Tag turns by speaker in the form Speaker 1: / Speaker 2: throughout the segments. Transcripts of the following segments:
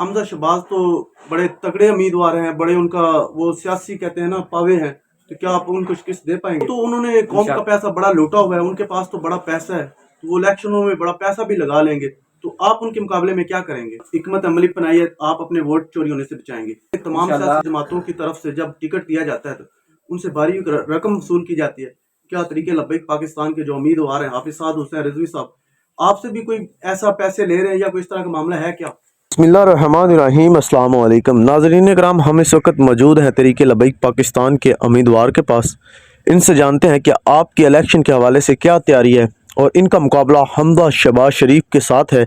Speaker 1: हमजा शहबाज तो बड़े तगड़े उम्मीदवार हैं, बड़े उनका वो सियासी कहते हैं ना पावे हैं, तो क्या आप उनको शिकस्त दे पाएंगे? तो उन्होंने कौम का पैसा बड़ा लूटा हुआ है, उनके पास तो बड़ा पैसा है, तो वो इलेक्शनों में बड़ा पैसा भी लगा लेंगे, तो आप उनके मुकाबले में क्या करेंगे? हिकमत अमली अपनाइए, आप अपने वोट चोरी होने से बचाएंगे। तमाम सियासी जमातों की तरफ से जब टिकट दिया जाता है तो उनसे भारी रकम वसूल की जाती है। क्या तरीके लब्बैक पाकिस्तान के जो उम्मीदवार हैं हाफिज साद हुसैन रिजवी साहब, आपसे भी कोई ऐसा पैसे ले रहे हैं या कोई इस तरह का मामला है क्या?
Speaker 2: बिस्मिल्लाहिर्रहमानिर्रहीम, अस्सलाम वालेकुम नाज़रीन कराम। हम इस वक्त मौजूद हैं तरीके लब्बैक पाकिस्तान के उम्मीदवार के पास। इनसे जानते हैं कि आपकी इलेक्शन के हवाले से क्या तैयारी है और इनका मुकाबला हमजा शहबाज शरीफ के साथ है।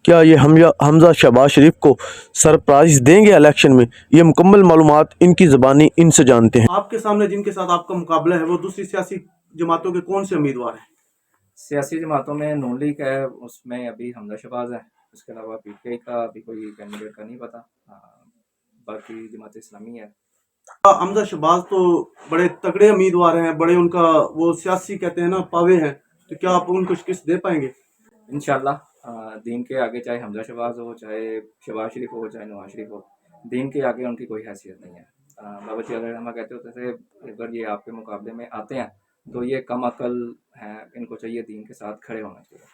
Speaker 2: क्या ये हमजा शहबाज शरीफ को सरप्राइज़ देंगे इलेक्शन में? ये मुकम्मल मालूमात इनकी ज़बानी इनसे जानते हैं।
Speaker 1: आपके सामने जिनके साथ आपका मुकाबला है वो दूसरी सियासी जमातों के कौन से उम्मीदवार हैं?
Speaker 3: सियासी जमातों में नून लीग है, उसमें अभी हमजा शहबाज है। उसके अलावा पीटीआई का अभी कोई कैंडिडेट का नहीं पता। बाकी जमात इस्लामी है।
Speaker 1: हमजा शहबाज तो बड़े तगड़े उम्मीदवार हैं, बड़े उनका वो सियासी कहते हैं ना पावे हैं, तो क्या आप उनको शिकस्त दे पाएंगे?
Speaker 3: इंशाल्लाह दीन के आगे चाहे हमजा शहबाज हो, चाहे शहबाज शरीफ हो, चाहे नवाज शरीफ हो, दीन के आगे उनकी कोई हैसियत नहीं है। बाबा जी रहमा कहते होते थे, अगर ये आपके मुकाबले में आते हैं तो ये कम अकल हैं, इनको चाहिए दीन के साथ खड़े होना चाहिए।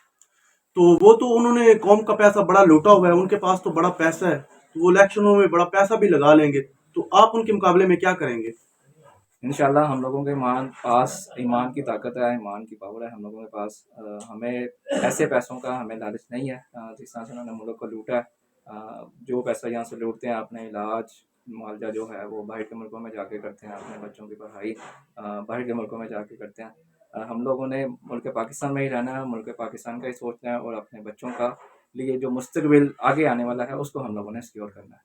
Speaker 1: तो वो तो उन्होंने कौम का पैसा बड़ा लूटा हुआ है, उनके पास तो बड़ा पैसा है, तो वो इलेक्शनों में बड़ा पैसा भी लगा लेंगे, तो आप उनके मुकाबले में क्या करेंगे?
Speaker 3: इंशाल्लाह हम लोगों के पास ईमान की ताकत है, ईमान की पावर है हम लोगों के पास। हमें ऐसे पैसों का हमें लालच नहीं है। जिस तरह से उन्होंने मुल्क को लूटा है, जो पैसा यहाँ से लूटते हैं अपने इलाज मुआवजा जो है वो बाहर के मुल्कों में जाके करते हैं, अपने बच्चों की पढ़ाई बाहर के मुल्कों में जाके करते हैं। हम लोगों ने मुल्क पाकिस्तान में ही रहना है, मुल्क पाकिस्तान का ही सोचना है और अपने बच्चों का लिए जो मुस्तकबिल आगे आने वाला है उसको हम लोगों ने सिक्योर करना है।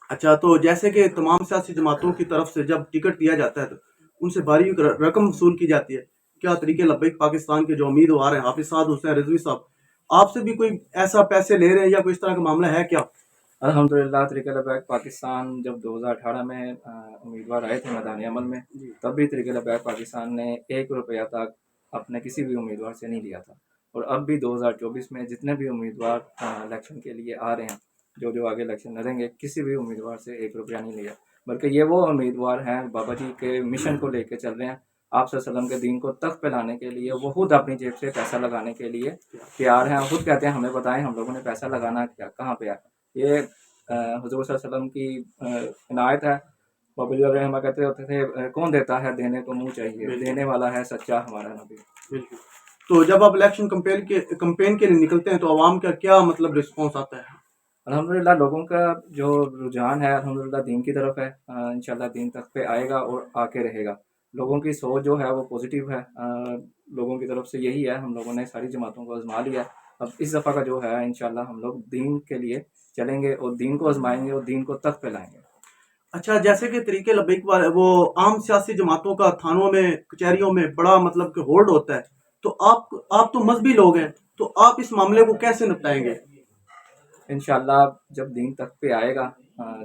Speaker 1: अच्छा, तो जैसे कि तमाम सियासी जमातों की तरफ से जब टिकट दिया जाता है तो उनसे भारी रकम वसूल की जाती है। क्या तरीके लब्बैक पाकिस्तान के जो उम्मीदवार हैं हाफिज साद हुसैन रिजवी साहब, आपसे भी कोई ऐसा पैसे ले रहे हैं या कोई इस तरह का मामला है क्या?
Speaker 3: अल्हम्दुलिल्लाह तरीके लबैक पाकिस्तान जब 2018 में उम्मीदवार आए थे मैदान अमल में, तब भी तरीके लबैक पाकिस्तान ने 1 रुपया तक अपने किसी भी उम्मीदवार से नहीं लिया था। और अब भी 2024 में जितने भी उम्मीदवार इलेक्शन के लिए आ रहे हैं, जो जो आगे इलेक्शन लड़ेंगे, किसी भी उम्मीदवार से 1 रुपया नहीं लिया। बल्कि ये वो उम्मीदवार हैं बाबा जी के मिशन को लेके चल रहे हैं, आप सल्लल्लाहु अलैहि वसल्लम के दीन को तख्त पे लाने के लिए। वो खुद अपनी जेब से पैसा लगाने के लिए तैयार हैं। खुद कहते हैं हमें बताएं हम लोगों ने पैसा लगाना क्या कहाँ पे है। ये हुज़ूर सल्लल्लाहु अलैहि वसल्लम की इनायत है। बाबा जी रहमा कहते होते थे, कौन देता है देने को मुँह चाहिए, देने वाला है सच्चा हमारा नबी।
Speaker 1: बिल्कुल। तो जब आप इलेक्शन कंपेन के लिए निकलते हैं तो आवाम का क्या मतलब रिस्पॉन्स आता है?
Speaker 3: अल्हम्दुलिल्लाह लोगों का जो रुझान है अल्हम्दुलिल्लाह दीन की तरफ है। इंशाल्लाह दीन तक पे आएगा और आके रहेगा। लोगों की सोच जो है वो पॉजिटिव है। लोगों की तरफ से यही है, हम लोगों ने सारी जमातों को आजमा लिया। अब इस दफ़ा का जो है इंशाल्लाह हम लोग दीन के लिए चलेंगे और दीन को आजमाएंगे और दीन को तख्त पे लाएंगे।
Speaker 1: अच्छा, जैसे कि तरीके लब्बैक वाले वो आम सियासी जमातों का थानों में कचहरियों में बड़ा मतलब कि होल्ड होता है, तो आप तो मजहबी लोग हैं, तो आप इस मामले को कैसे निपटाएंगे?
Speaker 3: इंशाल्लाह जब दीन तक पे आएगा,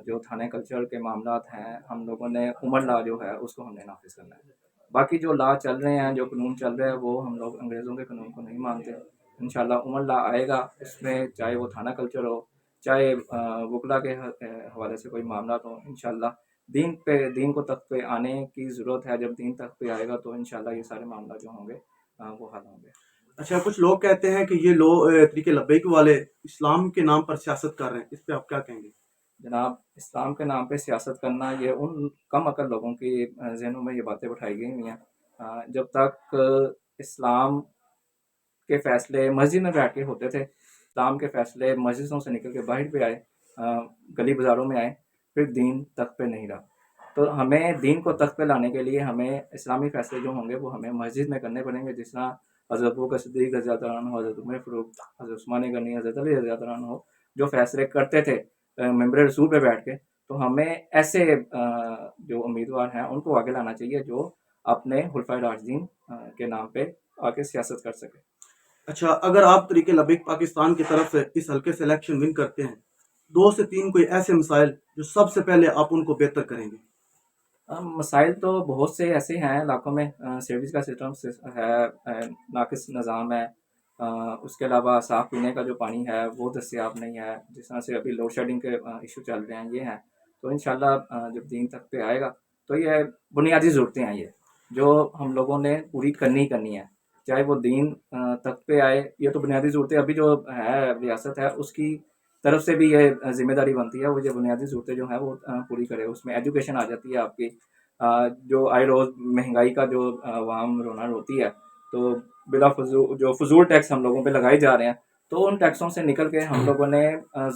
Speaker 3: जो थाने कल्चर के मामलात हैं, हम लोगों ने उमर लॉ जो है उसको हमने नाफिज करना है। बाकी जो लॉ चल रहे हैं, जो कानून चल रहे हैं, वो हम लोग अंग्रेज़ों के कानून को नहीं मानते। इंशाल्लाह उमर लॉ आएगा, उसमें चाहे वो थाना कल्चर हो, चाहे वकला के हवाले से कोई मामला हो, इंशाल्लाह दीन को तख्त पे आने की ज़रूरत है। जब दीन तख्त पे आएगा तो इंशाल्लाह ये सारे मामला जो होंगे वो हल होंगे।
Speaker 1: अच्छा, कुछ लोग कहते हैं कि ये लोग तरीके लब्बैक वाले इस्लाम के नाम पर सियासत कर रहे हैं, इस पे आप क्या कहेंगे?
Speaker 3: जनाब इस्लाम के नाम पे सियासत करना ये उन कम अकल लोगों की जहनों में ये बातें बैठाई गई हुई हैं। जब तक इस्लाम के फ़ैसले मस्जिद में बैठ के होते थे, इस्लाम के फ़ैसले मस्जिदों से निकल के बाहर पे आए, गली बाज़ारों में आए, फिर दीन तख्त पे नहीं रहा। तो हमें दीन को तख्त पे लाने के लिए हमें इस्लामी फ़ैसले जो होंगे वो हमें मस्जिद में करने पड़ेंगे। जिस तरह हज़रत अबू बकर सिद्दीक़ रज़ियल्लाहु अन्हु, हज़रत उमर फ़ारूक, हज़रत उस्मान गनी, हज़रत अली रज़ियल्लाहु अन्हु जो फ़ैसले करते थे मिंबर रसूल पे बैठ के, तो हमें ऐसे जो उम्मीदवार हैं उनको आगे लाना चाहिए जो अपने खुलफाए राशिदीन के नाम पे आके सियासत कर सके।
Speaker 1: अच्छा, अगर आप तरीके लब्बैक पाकिस्तान की तरफ से इस हल्के से इलेक्शन विन करते हैं, 2 से 3 कोई ऐसे मसाइल जो सबसे पहले आप उनको बेहतर करेंगे?
Speaker 3: मसाइल तो बहुत से ऐसे हैं इलाकों में। सीवरेज का सिस्टम है, नाकिस निज़ाम है, اس کے علاوہ صاف پینے کا جو پانی ہے وہ دستیاب نہیں ہے، جس طرح سے ابھی لوڈ شیڈنگ کے ایشو چل رہے ہیں یہ ہیں. تو انشاءاللہ جب دین تک پہ آئے گا تو یہ بنیادی ضرورتیں ہیں یہ جو ہم لوگوں نے پوری کرنی ہے، چاہے وہ دین تک پہ آئے. یہ تو بنیادی ضرورتیں ابھی جو ہے ریاست ہے اس کی طرف سے بھی یہ ذمہ داری بنتی ہے، وہ یہ بنیادی ضرورتیں جو ہیں وہ پوری کرے. اس میں ایجوکیشن آ جاتی ہے آپ کی، جو آئے روز مہنگائی کا جو عوام رونا روتی ہے، تو بلا فضول جو فضول ٹیکس ہم لوگوں پہ لگائے جا رہے ہیں، تو ان ٹیکسوں سے نکل کے ہم لوگوں نے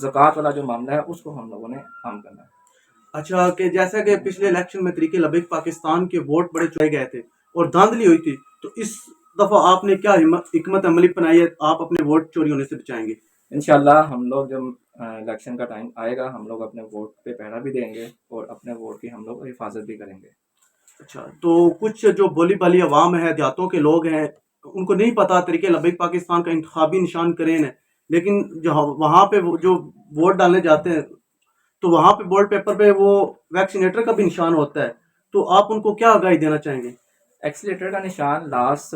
Speaker 3: زکوٰۃ والا جو معاملہ ہے اس کو ہم لوگوں نے عام کرنا ہے.
Speaker 1: اچھا کہ جیسا کہ پچھلے الیکشن میں طریق لبیک پاکستان کے ووٹ بڑے چرائے گئے تھے اور دھاندلی ہوئی تھی، تو اس دفعہ آپ نے کیا حکمت عملی اپنائی ہے؟ آپ اپنے ووٹ چوری ہونے سے بچائیں گے؟
Speaker 3: انشاءاللہ ہم لوگ جب الیکشن کا ٹائم آئے گا ہم لوگ اپنے ووٹ پہ پہرا بھی دیں گے اور اپنے ووٹ کی ہم لوگ حفاظت بھی کریں گے.
Speaker 1: اچھا، تو کچھ جو بولی بالی عوام ہے، دیہاتوں کے لوگ ہیں، ان کو نہیں پتا طریق لبیک پاکستان کا انتخابی نشان کرین ہے، لیکن وہاں پہ جو ووٹ ڈالنے جاتے ہیں تو وہاں پہ بورڈ پیپر پہ وہ ویکسینیٹر کا بھی نشان ہوتا ہے، تو آپ ان کو کیا آگاہی دینا چاہیں گے؟
Speaker 3: ایکسیلیٹر کا نشان لاسٹ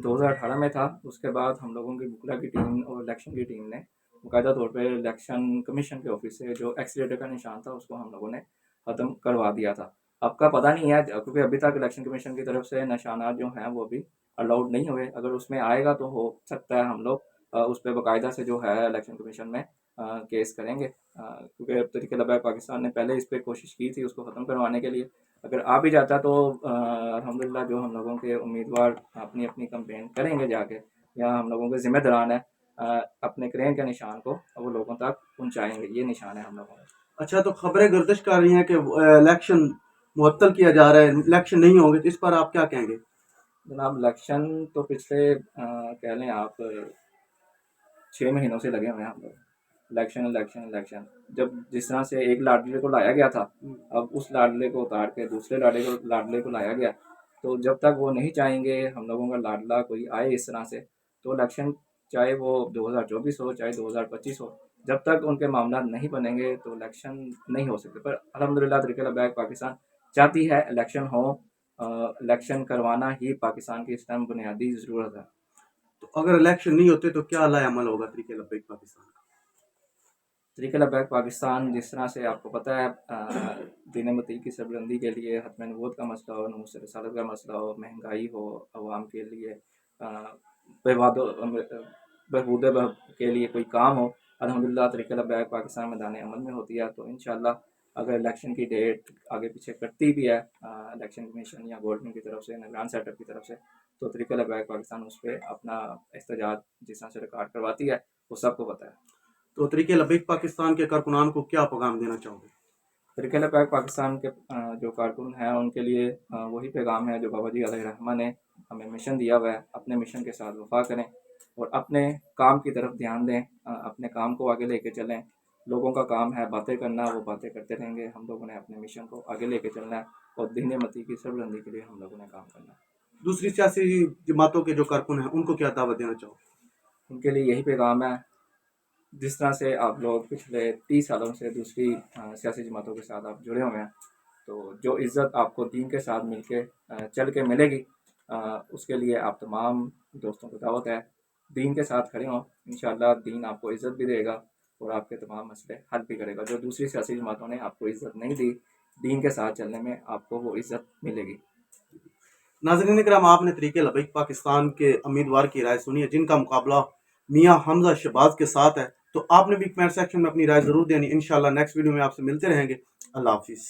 Speaker 3: 2018 میں تھا. اس کے بعد ہم لوگوں کی بکلا کی ٹیم اور الیکشن کی ٹیم نے باقاعدہ طور پہ الیکشن کمیشن کے آفس سے جو ایکسیلیٹر کا نشان تھا اس کو ہم لوگوں نے ختم کروا دیا تھا. اب کا پتہ نہیں ہے کیونکہ ابھی تک الیکشن کمیشن کی طرف سے نشانات جو ہیں وہ بھی الاؤڈ نہیں ہوئے. اگر اس میں آئے گا تو ہو سکتا ہے ہم لوگ اس پہ باقاعدہ سے جو ہے الیکشن کمیشن میں کیس کریں گے، کیونکہ طریق لبیک پاکستان نے پہلے اس پہ کوشش کی تھی اس کو ختم کروانے کے لیے. اگر آ بھی جاتا تو الحمدللہ جو ہم لوگوں کے امیدوار اپنی اپنی کمپین کریں گے جا کے، یا ہم لوگوں کے ذمہ داران ہیں اپنے کرین کے نشان کو وہ لوگوں تک پہنچائیں گے. یہ نشان ہے ہم لوگوں کا.
Speaker 1: اچھا، تو خبریں گردش کر رہی ہیں کہ الیکشن معطل کیا جا رہا ہے، الیکشن نہیں ہوں گے، تو اس پر آپ کیا کہیں گے؟
Speaker 3: جناب الیکشن تو پچھلے کہہ لیں آپ 6 مہینوں سے لگے ہوئے ہیں ہم لوگ. الیکشن جب جس طرح سے ایک لاڈلے کو لایا گیا تھا، اب اس لاڈلے کو اتار کے دوسرے لاڈلے کو لایا گیا. تو جب تک وہ نہیں چاہیں گے ہم لوگوں کا لاڈلا کوئی آئے اس طرح سے، تو الیکشن چاہے وہ 2024 ہو چاہے 2025 ہو، جب تک ان کے معاملات نہیں بنیں گے تو الیکشن نہیں ہو سکتے. پر الحمدللہ طریق لبیک پاکستان چاہتی ہے الیکشن ہو. الیکشن کروانا ہی پاکستان کی اس ٹائم بنیادی ضرورت ہے.
Speaker 1: تو اگر الیکشن نہیں ہوتے تو کیا لائے عمل ہوگا طریق لبیک پاکستان کا؟
Speaker 3: طریق لبیک پاکستان جس طرح سے آپ کو پتہ ہے دین متی کی سربلندی کے لیے ختم نبوت کا مسئلہ ہو، نموذج رسالت کا مسئلہ ہو، مہنگائی ہو، عوام کے لیے بہبود کے لیے کوئی کام ہو، الحمدللہ طریق لبیک پاکستان میدان عمل میں ہوتی ہے. تو انشاءاللہ اگر الیکشن کی ڈیٹ آگے پیچھے کرتی بھی ہے الیکشن کمیشن یا گورنمنٹ کی طرف سے، نگران سیٹ اپ کی طرف سے، تو طریق لبیک پاکستان اس پہ اپنا احتجاج جس طرح سے ریکارڈ کرواتی ہے وہ سب کو پتہ ہے.
Speaker 1: تو طریق لبیک پاکستان کے کارکنان کو کیا پیغام دینا چاہو گے؟
Speaker 3: طریق لبیک پاکستان کے جو کارکن ہیں ان کے لیے وہی پیغام ہے جو بابا جی علیہ الرحمہ نے ہمیں مشن دیا ہوا ہے. اپنے مشن کے ساتھ وفا کریں اور اپنے کام کی طرف دھیان دیں، اپنے کام کو آگے لے کے چلیں. لوگوں کا کام ہے باتیں کرنا، وہ باتیں کرتے رہیں گے. ہم لوگوں نے اپنے مشن کو آگے لے کے چلنا ہے اور دین متی کی سربلندی کے لیے ہم لوگوں نے کام کرنا ہے.
Speaker 1: دوسری سیاسی جماعتوں کے جو کارکن ہیں ان کو کیا دعوت دینا چاہو؟
Speaker 3: ان کے لیے یہی پیغام ہے، جس طرح سے آپ لوگ پچھلے 30 سالوں سے دوسری سیاسی جماعتوں کے ساتھ آپ جڑے ہوئے ہیں، تو جو عزت آپ کو دین کے ساتھ مل کے چل کے ملے گی، اس کے لیے آپ تمام دوستوں کو دعوت ہے دین کے ساتھ کھڑے ہوں. انشاءاللہ دین آپ کو عزت بھی دے گا اور آپ کے تمام مسئلے حل بھی کرے گا. جو دوسری سیاسی جماعتوں نے آپ کو عزت نہیں دی، دین کے ساتھ چلنے میں آپ کو وہ عزت ملے گی.
Speaker 1: ناظرین کرام، آپ نے طریق لبیک پاکستان کے امیدوار کی رائے سنی ہے جن کا مقابلہ میاں حمزہ شہباز کے ساتھ ہے. تو آپ نے بھی کمنٹ سیکشن میں اپنی رائے ضرور دینی. انشاءاللہ نیکسٹ ویڈیو میں آپ سے ملتے رہیں گے. اللہ حافظ.